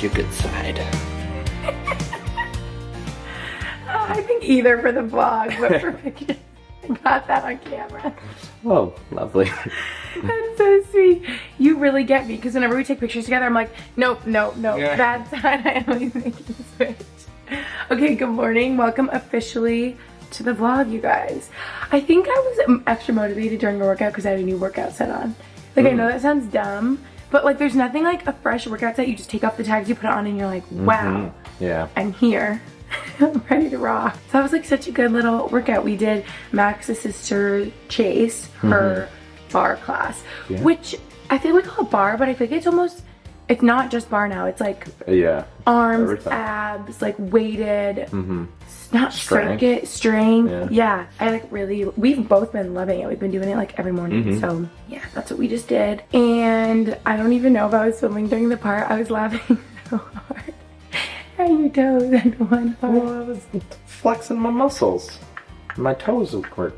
the good side. I think either for the vlog, but for pictures, I got that on camera. Oh, lovely. That's so sweet. You really get me, because whenever we take pictures together, I'm like, nope, nope, nope. Yeah. That side, I always make the switch. Okay, good morning. Welcome officially to the vlog, you guys. I think I was extra motivated during a workout because I had a new workout set on. Like, I know that sounds dumb, but like there's nothing like a fresh workout set. You just take off the tags, you put it on, and you're like, wow, Yeah. I'm here. I'm ready to rock. So that was like such a good little workout. We did Max's sister Chase, her bar class, which I feel like call it bar, but I feel like it's almost, it's not just bar now. It's like arms, everything. Abs, like weighted, not circuit, strength. Yeah, I like really, we've both been loving it. We've been doing it like every morning. So yeah, that's what we just did. And I don't even know if I was filming during the part. I was laughing so hard. How are your toes at one part? Well, I was flexing my muscles. My toes were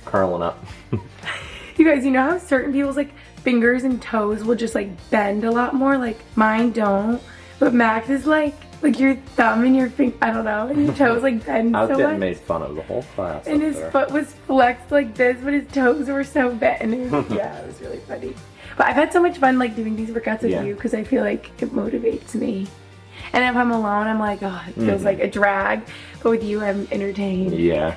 curling up. You guys, you know how certain people's like fingers and toes will just like bend a lot more? Like mine don't. But Max is like your thumb and your finger, I don't know, and your toes like bend so much. I was getting made fun of the whole class. And his foot was flexed like this, but his toes were so bent. It was, yeah, it was really funny. But I've had so much fun like doing these workouts with you because I feel like it motivates me. And if I'm alone, I'm like, oh, it feels like a drag. But with you, I'm entertained. Yeah.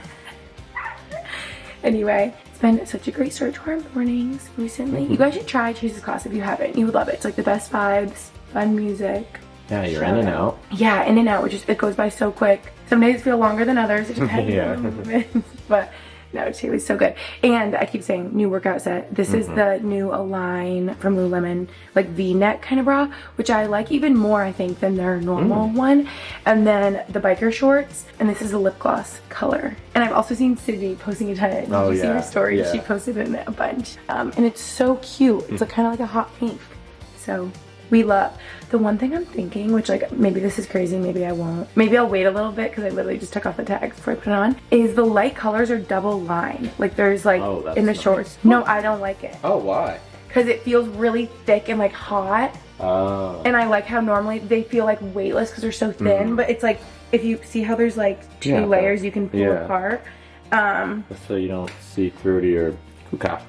Anyway, it's been such a great start to our mornings recently. You guys should try Chase's class if you haven't. You would love it. It's like the best vibes, fun music. Yeah, you're in and out. Yeah, in and out, which is, it goes by so quick. Some days feel longer than others. It depends on the movements. But no, it was so good. And I keep saying new workout set. This is the new Align from Lululemon, like V-neck kind of bra, which I like even more, I think, than their normal one. And then the biker shorts, and this is a lip gloss color. And I've also seen Sydney posting a ton. Did you see her story? She posted it in a bunch. And it's so cute. It's like, kind of like a hot pink. So we love. The one thing I'm thinking, which like maybe this is crazy, maybe I won't. Maybe I'll wait a little bit because I literally just took off the tags before I put it on. Is the light colors are double line. Like there's like in the shorts. No, I don't like it. Oh, why? Because it feels really thick and like hot. Oh. And I like how normally they feel like weightless because they're so thin. But it's like if you see how there's like two layers you can pull apart. So you don't see through to your hookah.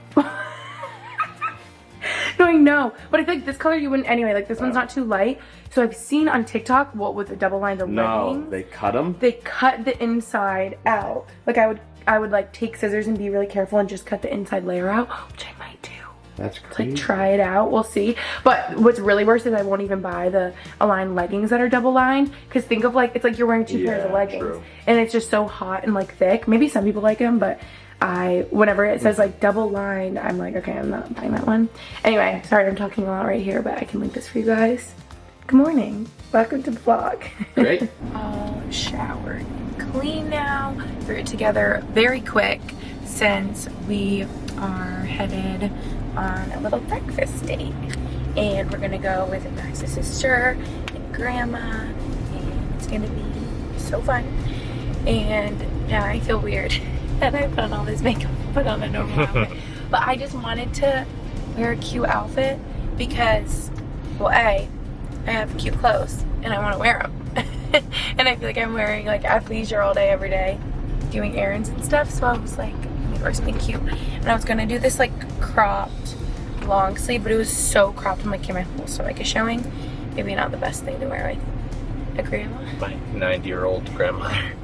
No, I know, but I feel like this color you wouldn't anyway. Like this one's not too light. So I've seen on TikTok what with the double lines of leggings. No, they cut them. They cut the inside out. Like I would like take scissors and be really careful and just cut the inside layer out, which I might do. That's crazy. Like try it out, we'll see. But what's really worse is I won't even buy the Align leggings that are double lined. Because think of like it's like you're wearing two pairs of leggings, and it's just so hot and like thick. Maybe some people like them, but whenever it says like double line, I'm like, okay, I'm not buying that one. Anyway, sorry I'm talking a lot right here, but I can link this for you guys. Good morning. Welcome to the vlog. Great. All showered and clean now. Threw it together very quick since we are headed on a little breakfast date. And we're gonna go with Max's sister and grandma, and it's gonna be so fun. And now I feel weird that I put on all this makeup, put on a normal outfit. But I just wanted to wear a cute outfit because, well, I have cute clothes and I want to wear them. And I feel like I'm wearing like athleisure all day, every day, doing errands and stuff. So I was like, let me wear something cute. And I was gonna do this like cropped long sleeve, but it was so cropped. I'm like, okay, my whole stomach is showing. Maybe not the best thing to wear with a grandma. My 90-year-old grandmother.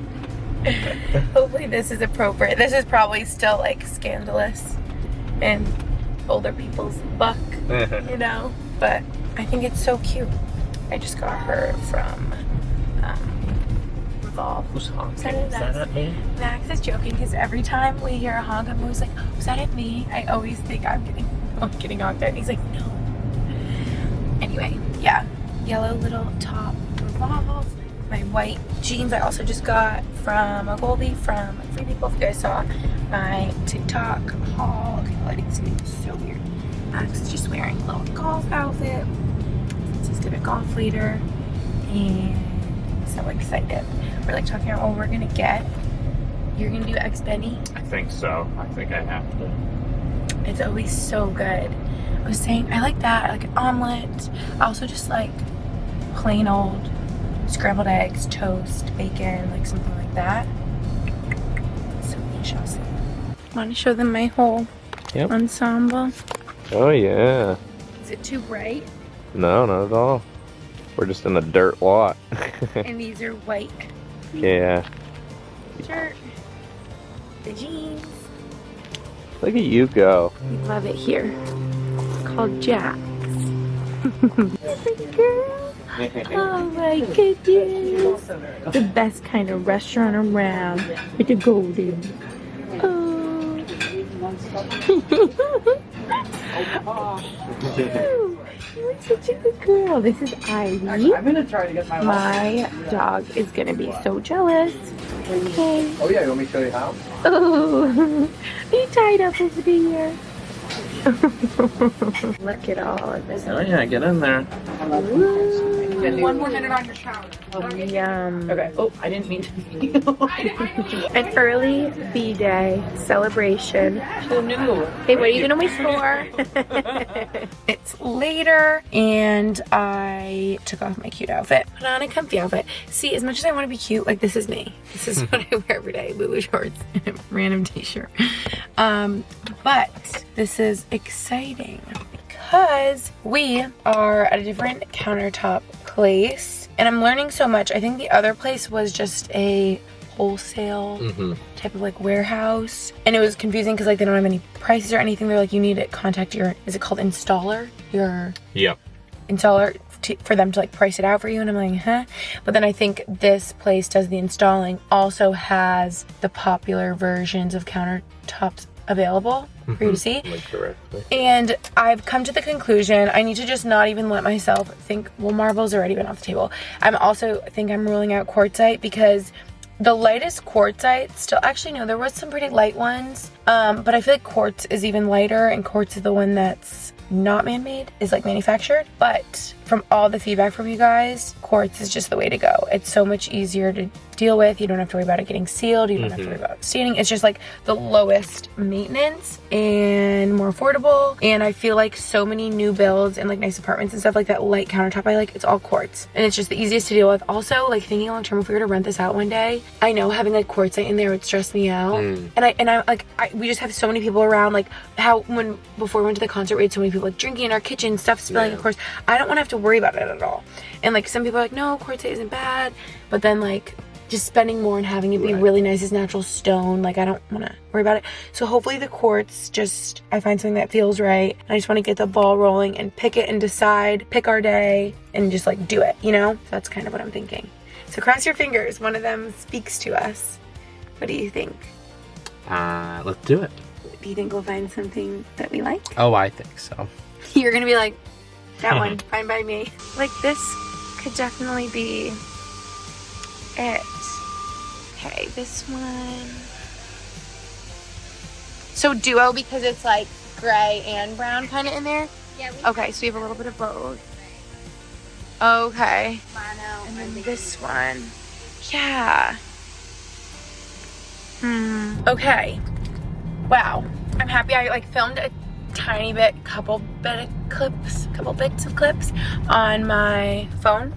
Hopefully this is appropriate. This is probably still like scandalous and older people's buck, you know, but I think it's so cute. I just got her from Revolve. Who's honking? Is that at me? Max is joking because every time we hear a honk, I'm always like, was that at me? I always think I'm getting honked at, and he's like, no. Anyway, yeah, yellow little top Revolve. My white jeans I also just got from a Goldie from Free People. If you guys saw my TikTok haul. Okay, lighting's gonna be so weird. Max is just wearing a little golf outfit since he's gonna golf later. And so excited. We're like talking about what we're gonna get. You're gonna do Eggs Benny? I think so. I think I have to. It's always so good. I was saying I like that. I like an omelet. I also just like plain old scrambled eggs, toast, bacon, like something like that. So we shall see. Want to show them my whole ensemble? Oh yeah. Is it too bright? No, not at all. We're just in a dirt lot. And these are white. Yeah. Shirt. The jeans. Look at you go. We love it here. It's called Jack's. Pretty girl. Oh my goodness. The best kind of restaurant around with the golden. Oh. You're such a good girl. This is Ivy. I'm gonna try to get My dog is gonna be so jealous. Okay. Oh yeah, you want me to show you how? Oh, he tied up over there. Look at all of this. Oh yeah, get in there. One more minute on your shower. Yum. Okay. Oh, I didn't mean to. An early B-Day celebration. Who knew? Hey, what are you gonna wait for? It's later, and I took off my cute outfit, put on a comfy outfit. See, as much as I want to be cute, like this is me. This is what I wear every day: boo-boo shorts and a random t-shirt. But this is exciting because we are at a different countertop place, and I'm learning so much. I think the other place was just a wholesale type of like warehouse, and it was confusing because like they don't have any prices or anything. They're like, you need to contact your, is it called installer? Your installer for them to like price it out for you. And I'm like, huh? But then I think this place does the installing, also has the popular versions of countertops available for you to see. Like directly. And I've come to the conclusion I need to just not even let myself think, well, marble's already been off the table. I'm also think I'm ruling out quartzite because the lightest quartzite still, actually no, there was some pretty light ones, but I feel like quartz is even lighter, and quartz is the one that's not man-made, is like manufactured. But from all the feedback from you guys, quartz is just the way to go. It's so much easier to deal with. You don't have to worry about it getting sealed. You don't have to worry about staining. It's just like the lowest maintenance and more affordable. And I feel like so many new builds and like nice apartments and stuff like that light countertop I like, it's all quartz. And it's just the easiest to deal with. Also, like thinking long term, if we were to rent this out one day, I know having like quartzite in there would stress me out. We just have so many people around, like how before we went to the concert, we had so many people like drinking in our kitchen, stuff spilling, of course. I don't want to have to worry about it at all. And like some people are like, no, quartzite isn't bad. But then like just spending more and having it be really nice as natural stone, like I don't want to worry about it. So hopefully the quartz, just I find something that feels right. I just want to get the ball rolling and pick it and decide, pick our day and just like do it, you know? So that's kind of what I'm thinking. So cross your fingers, one of them speaks to us. What do you think? Let's do it. Do you think we'll find something that we like? Oh, I think so. You're gonna be like, that one, fine by me. Like this could definitely be it. Okay, this one. So duo because it's like gray and brown kind of in there? Yeah. Okay, so we have a little bit of both. Okay. Mono. And then this one. Yeah. Okay. Wow. I'm happy I like filmed a tiny bit, couple bits of clips on my phone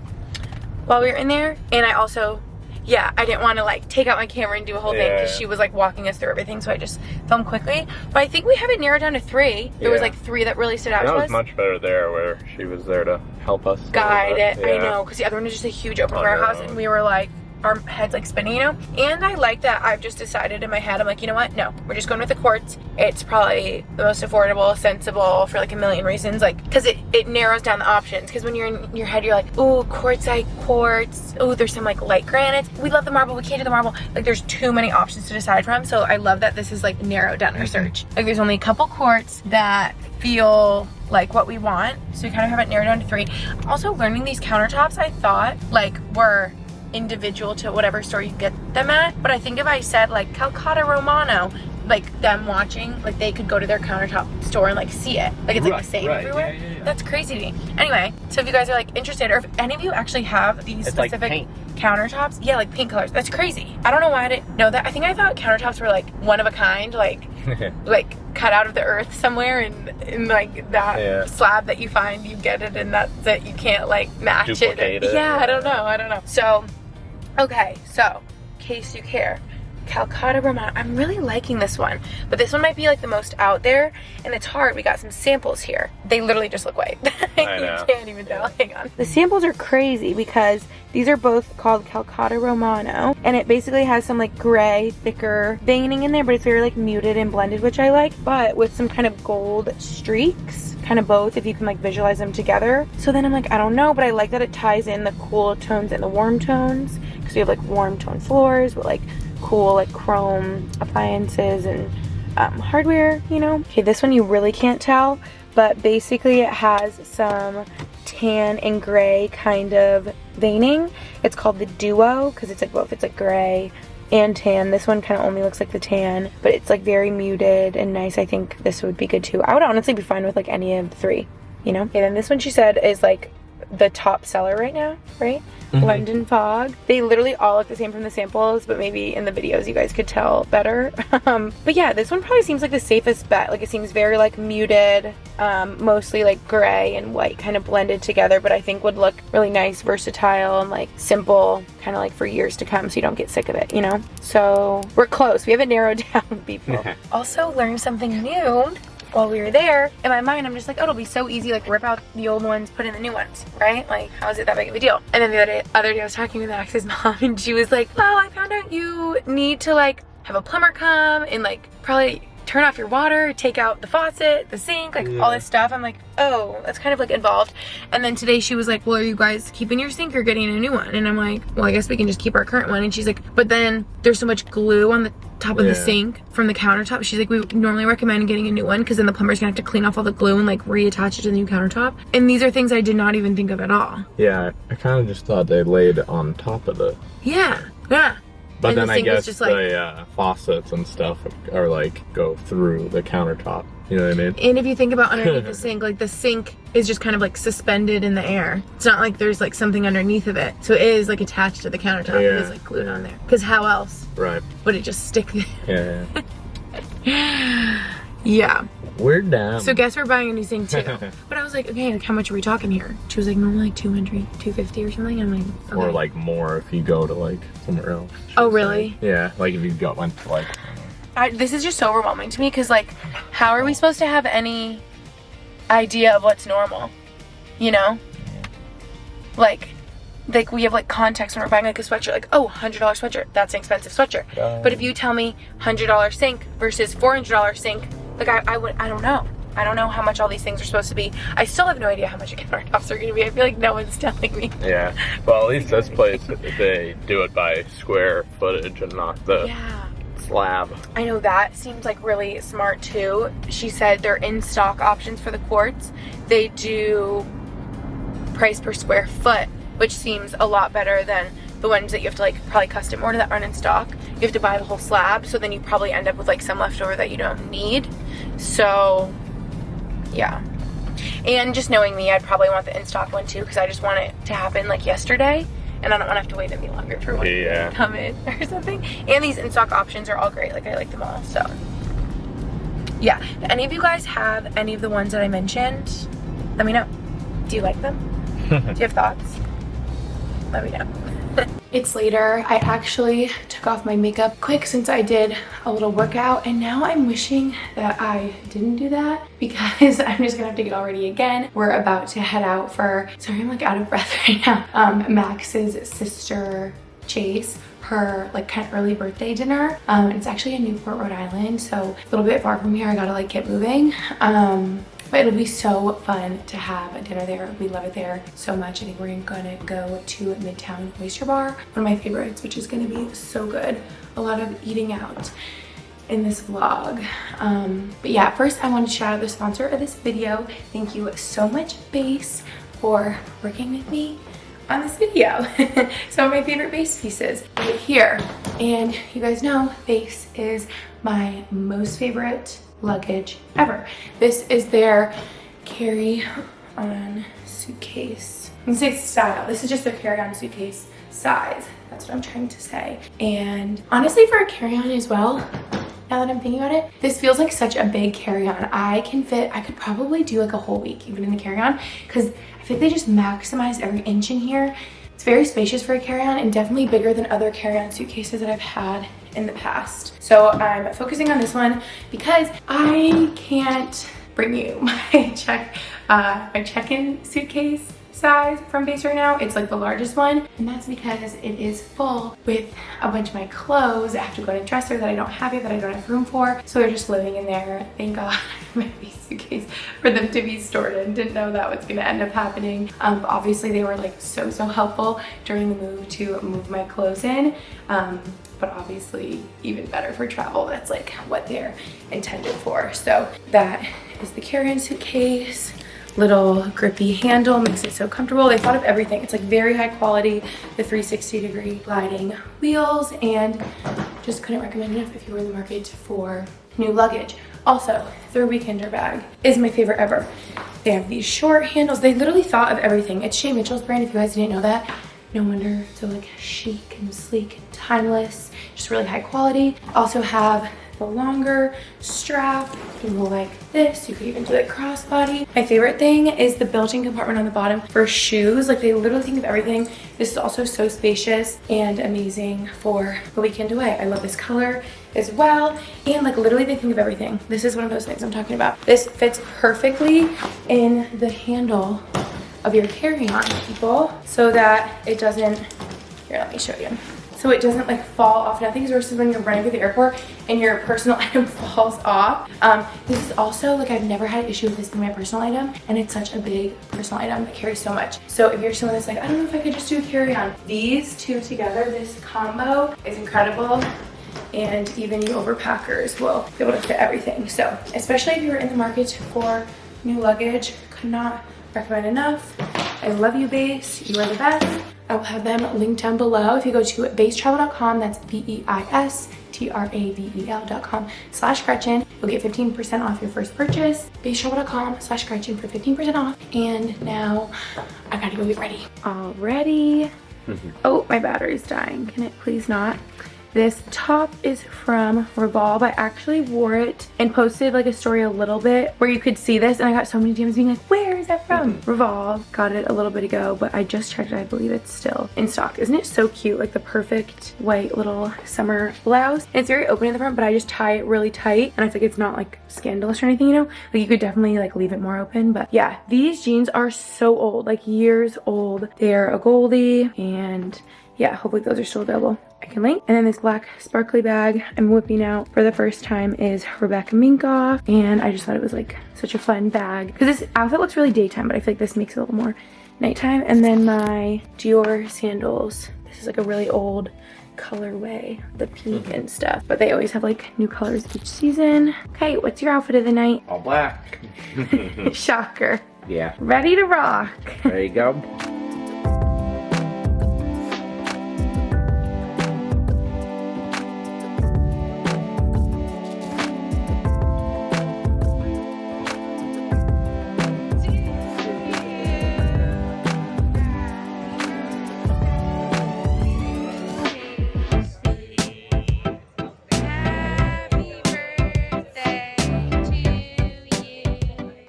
while we were in there. And I also, I didn't want to like take out my camera and do a whole thing because she was like walking us through everything, so I just filmed quickly. But I think we have it narrowed down to 3. There was like 3 that really stood out to us. That was much better there where she was there to help us guide it. I know, because the other one was just a huge open warehouse, and we were like, our heads like spinning, you know? And I like that I've just decided in my head, I'm like, you know what? No, we're just going with the quartz. It's probably the most affordable, sensible for like a million reasons. Like, because it narrows down the options. Because when you're in your head, you're like, ooh, quartzite, quartz. Ooh, there's some like light granites. We love the marble, we can't do the marble. Like there's too many options to decide from. So I love that this is like narrowed down our search. Like there's only a couple quartz that feel like what we want. So we kind of have it narrowed down to 3. Also learning these countertops, I thought like were individual to whatever store you get them at, but I think if I said like Calcutta Romano, like them watching, like they could go to their countertop store and like see it, like it's like the same everywhere. That's crazy to me. Anyway, so if you guys are like interested, or if any of you actually have these specific countertops. Yeah, like pink colors. That's crazy. I don't know why I didn't know that. I think I thought countertops were like one of a kind, like like cut out of the earth somewhere, and like that slab that you find, you get it, and that's it. You can't like match Duplicate it. Yeah, I don't know. So, okay, so in case you care, Calcutta Romano. I'm really liking this one, but this one might be like the most out there, and it's hard. We got some samples here. They literally just look white. I know. You can't even tell. Hang on. The samples are crazy because these are both called Calcutta Romano, and it basically has some like gray, thicker veining in there, but it's very like muted and blended, which I like, but with some kind of gold streaks, kind of both, if you can like visualize them together. So then I'm like, I don't know, but I like that it ties in the cool tones and the warm tones, because we have like warm tone floors, but like cool like chrome appliances and hardware, you know. Okay, this one you really can't tell, but basically it has some tan and gray kind of veining. It's called the Duo because it's like both. It's like gray and tan. This one kind of only looks like the tan, but it's like very muted and nice. I think this would be good too. I would honestly be fine with like any of the three, you know. Okay, then this one she said is like the top seller right now, right? London Fog. They literally all look the same from the samples, but maybe in the videos you guys could tell better. But yeah, this one probably seems like the safest bet. Like it seems very like muted, mostly like gray and white kind of blended together, but I think would look really nice, versatile, and like simple, kind of like for years to come, so you don't get sick of it, you know. So we're close. We haven't narrowed down, people. Also learned something new while we were there. In my mind, I'm just like, oh, it'll be so easy, like rip out the old ones, put in the new ones, right? Like, how is it that big of a deal? And then the other day I was talking with Max's mom, and she was like, well, I found out you need to like have a plumber come and like probably turn off your water, take out the faucet, the sink, like all this stuff. I'm like, oh, that's kind of like involved. And then today she was like, well, are you guys keeping your sink or getting a new one? And I'm like, well, I guess we can just keep our current one. And she's like, but then there's so much glue on the top of the sink from the countertop. She's like, we normally recommend getting a new one because then the plumber's gonna have to clean off all the glue and like reattach it to the new countertop. And these are things I did not even think of at all. Yeah, I kind of just thought they laid on top of the... Yeah. But and then the I guess just, like, the faucets and stuff are like go through the countertop. You know what I mean? And if you think about underneath the sink, like the sink is just kind of like suspended in the air. It's not like there's like something underneath of it. So it is like attached to the countertop. It is like glued on there. Because how else would it just stick there? Yeah. We're down. So guess we're buying a new sink too. But I was like, okay, like how much are we talking here? She was like, normally like 200, 250 or something. I'm like, okay. Or like more if you go to like somewhere else. Oh, really? Yeah, like if you went to like... this is just so overwhelming to me because like, how are we supposed to have any idea of what's normal? You know? Like we have like context when we're buying like a sweatshirt, like, oh, $100 sweatshirt, that's an expensive sweatshirt. But if you tell me $100 sink versus $400 sink, like I don't know. I don't know how much all these things are supposed to be. I still have no idea how much a countertops are gonna be. I feel like no one's telling me. Yeah, well, at least this place, they do it by square footage and not the slab. I know that seems like really smart too. She said they're in stock options for the quartz. They do price per square foot, which seems a lot better than the ones that you have to like probably custom order that aren't in stock. You have to buy the whole slab, so then you probably end up with like some leftover that you don't need. So yeah, and just knowing me, I'd probably want the in-stock one too because I just want it to happen like yesterday, and I don't want to have to wait any longer for one to come in or something. And these in-stock options are all great. Like I like them all. So yeah, if any of you guys have any of the ones that I mentioned, let me know. Do you like them? Do you have thoughts? Let me know. It's later. I actually took off my makeup quick since I did a little workout, and now I'm wishing that I didn't do that because I'm just gonna have to get all ready again. We're about to head out for, sorry, I'm like out of breath right now, Max's sister Chase, her like kind of early birthday dinner. It's actually in Newport, Rhode Island, so a little bit far from here. I gotta like get moving. But it'll be so fun to have a dinner there. We love it there so much. I think we're gonna go to Midtown Oyster Bar, one of my favorites, which is gonna be so good. A lot of eating out in this vlog. But yeah, first I want to shout out the sponsor of this video. Thank you so much, Base, for working with me on this video. Some of my favorite Base pieces right here. And you guys know Base is my most favorite luggage ever. This is their carry-on suitcase. I'm gonna say style. This is just their carry-on suitcase size. That's what I'm trying to say. And honestly, for a carry-on as well, now that I'm thinking about it, this feels like such a big carry-on. I could probably do like a whole week even in the carry-on, because I think they just maximize every inch in here. It's very spacious for a carry-on and definitely bigger than other carry-on suitcases that I've had in the past. So I'm focusing on this one because I can't bring you my check-in suitcase size from Base right now. It's like the largest one, and that's because it is full with a bunch of my clothes. I have to go to a dresser that I don't have yet, that I don't have room for, so they're just living in there. Thank God I have a suitcase for them to be stored in. Didn't know that was gonna end up happening. But obviously they were like so helpful during the move to move my clothes in, but obviously even better for travel. That's like what they're intended for. So that is the carry-on suitcase. Little grippy handle makes it so comfortable. They thought of everything. It's like very high quality, the 360-degree gliding wheels, and just couldn't recommend enough if you were in the market for new luggage. Also, their weekender bag is my favorite ever. They have these short handles. They literally thought of everything. It's Shea Mitchell's brand, if you guys didn't know that. No wonder it's so like chic and sleek and timeless, just really high quality. Also have the longer strap. You can go like this. You could even do it crossbody. My favorite thing is the built-in compartment on the bottom for shoes. Like they literally think of everything. This is also so spacious and amazing for the weekend away. I love this color as well. And like literally they think of everything. This is one of those things I'm talking about. This fits perfectly in the handle of your carry-on, people, so that it doesn't, here, let me show you. So it doesn't like fall off. Nothing's worse than when you're running through the airport and your personal item falls off. This is also like, I've never had an issue with this being my personal item, and it's such a big personal item that carries so much. So if you're someone that's like, I don't know if I could just do a carry-on, these two together, this combo is incredible. And even you overpackers will be able to fit everything. So especially if you're in the market for new luggage, could not recommend enough. I love you, Base. You are the best. I will have them linked down below. If you go to beistravel.com, that's BEISTRAVEL.com/Gretchen, you'll get 15% off your first purchase. beistravel.com/Gretchen for 15% off. And now I gotta go get ready. Already. Oh, my battery's dying. Can it please not? This top is from Revolve. I actually wore it and posted like a story a little bit where you could see this, and I got so many DMs being like, where is that from? Revolve. Got it a little bit ago, but I just checked it. I believe it's still in stock. Isn't it so cute? Like the perfect white little summer blouse. And it's very open in the front, but I just tie it really tight, and I think it's not like scandalous or anything, you know? Like you could definitely like leave it more open, but yeah, these jeans are so old, like years old. They're a Goldie, and yeah, hopefully those are still available. I can link. And then this black sparkly bag I'm whipping out for the first time is Rebecca Minkoff, and I just thought it was like such a fun bag because this outfit looks really daytime, but I feel like this makes it a little more nighttime. And then my Dior sandals. This is like a really old colorway, the pink and stuff, but they always have like new colors each season. Okay, what's your outfit of the night? All black. Shocker. Yeah. Ready to rock. There you go.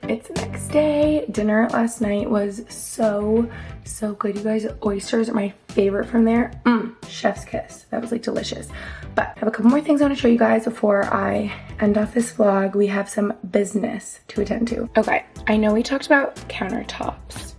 It's the next day. Dinner last night was so good, you guys. Oysters are my favorite from there. Chef's kiss. That was like delicious. But I have a couple more things I want to show you guys before I end off this vlog. We have some business to attend to. Okay, I know we talked about countertops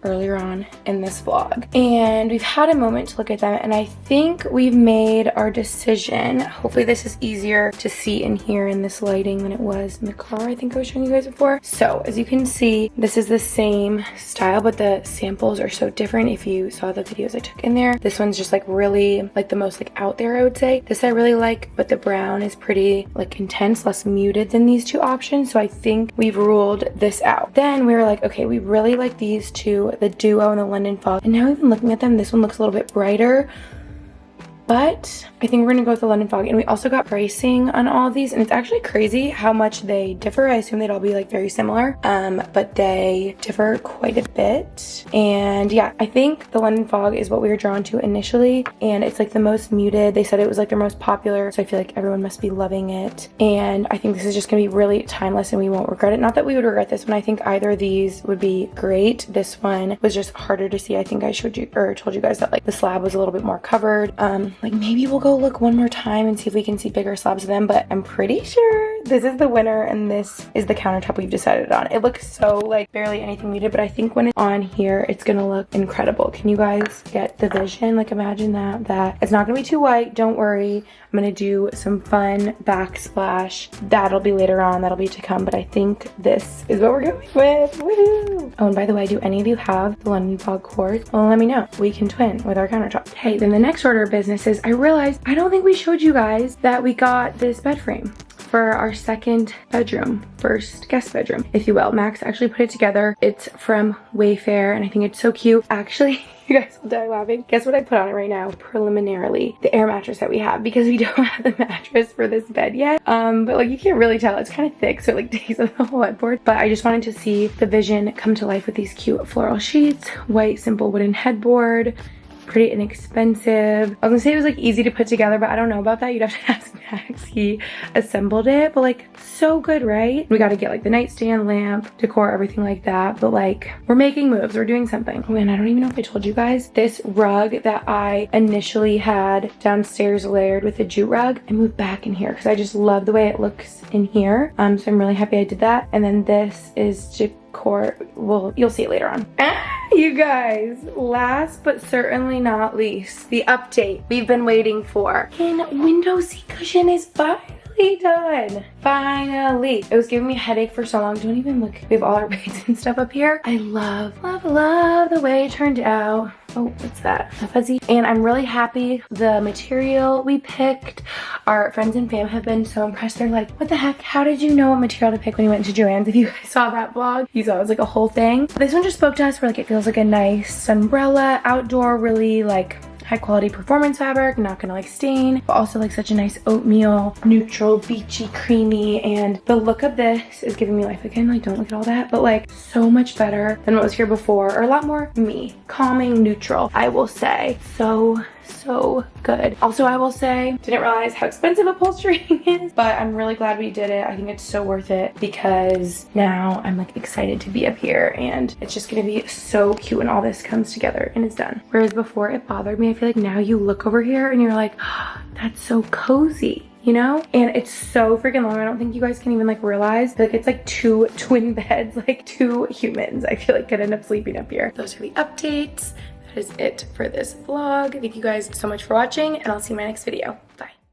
earlier on in this vlog, and we've had a moment to look at them, and I think we've made our decision. Hopefully this is easier to see in here in this lighting than it was in the car I think I was showing you guys before. So as you can see, this is the same style, but the samples are so different. If you saw the videos I took in there, this one's just like really like the most like out there, I would say. This I really like, but the brown is pretty like intense, less muted than these two options, so I think we've ruled this out. Then we were like, okay, we really like these two, the Duo and the London Fog, and now even looking at them, this one looks a little bit brighter. but I think we're gonna go with the London Fog. And we also got pricing on all of these, and it's actually crazy how much they differ. I assume they'd all be like very similar, but they differ quite a bit. And yeah, I think the London Fog is what we were drawn to initially, and it's like the most muted. They said it was like their most popular, so I feel like everyone must be loving it. And I think this is just gonna be really timeless and we won't regret it. Not that we would regret this one. I think either of these would be great. This one was just harder to see. I think I showed you or told you guys that like the slab was a little bit more covered. Like maybe we'll go look one more time and see if we can see bigger slabs of them, but I'm pretty sure this is the winner and this is the countertop we've decided on. It looks so like barely anything muted, but I think when it's on here, it's gonna look incredible. Can you guys get the vision? Like imagine that it's not gonna be too white, don't worry. I'm gonna do some fun backsplash. That'll be later on, that'll be to come, but I think this is what we're going with. Woohoo! Oh, and by the way, do any of you have the London Fog cord? Well, let me know. We can twin with our countertop. Hey, then the next order of business is I realized I don't think we showed you guys that we got this bed frame for our second bedroom, first guest bedroom, if you will. Max actually put it together. It's from Wayfair and I think it's so cute. Actually, you guys will die laughing. Guess what I put on it right now? Preliminarily, the air mattress that we have, because we don't have the mattress for this bed yet. But like you can't really tell, it's kind of thick, so it like takes up the whole headboard. But I just wanted to see the vision come to life with these cute floral sheets, white simple wooden headboard, pretty inexpensive. I was gonna say it was like easy to put together, but I don't know about that. You'd have to ask Max. He assembled it, but like so good, right? We got to get like the nightstand, lamp, decor, everything like that. But like we're making moves, we're doing something. Oh, and I don't even know if I told you guys, this rug that I initially had downstairs layered with a jute rug, I moved back in here because I just love the way it looks in here. So I'm really happy I did that. And then this is decor. Well, you'll see it later on. You guys, last but certainly not least, the update we've been waiting for. And window seat cushion is finally done. Finally. It was giving me a headache for so long. Don't even look. We have all our braids and stuff up here. I love the way it turned out. Oh, what's that? A fuzzy. And I'm really happy the material we picked. Our friends and fam have been so impressed. They're like, what the heck? How did you know what material to pick when you went to Joann's? If you guys saw that vlog, you saw it was like a whole thing. This one just spoke to us where like it feels like a nice umbrella, outdoor, really like high quality performance fabric, not gonna like stain, but also like such a nice oatmeal, neutral, beachy, creamy, and the look of this is giving me life again. Like don't look at all that, but like so much better than what was here before, or a lot more me, calming, neutral, I will say. So good. Also, I will say, didn't realize how expensive upholstery is, but I'm really glad we did it. I think it's so worth it because now I'm like excited to be up here and it's just gonna be so cute when all this comes together and it's done. Whereas before it bothered me, I feel like now you look over here and you're like, oh, that's so cozy, you know? And it's so freaking long. I don't think you guys can even like realize, like it's like 2 twin beds, like 2 humans I feel like could end up sleeping up here. Those are the updates. Is it for this vlog. Thank you guys so much for watching and I'll see you in my next video. Bye.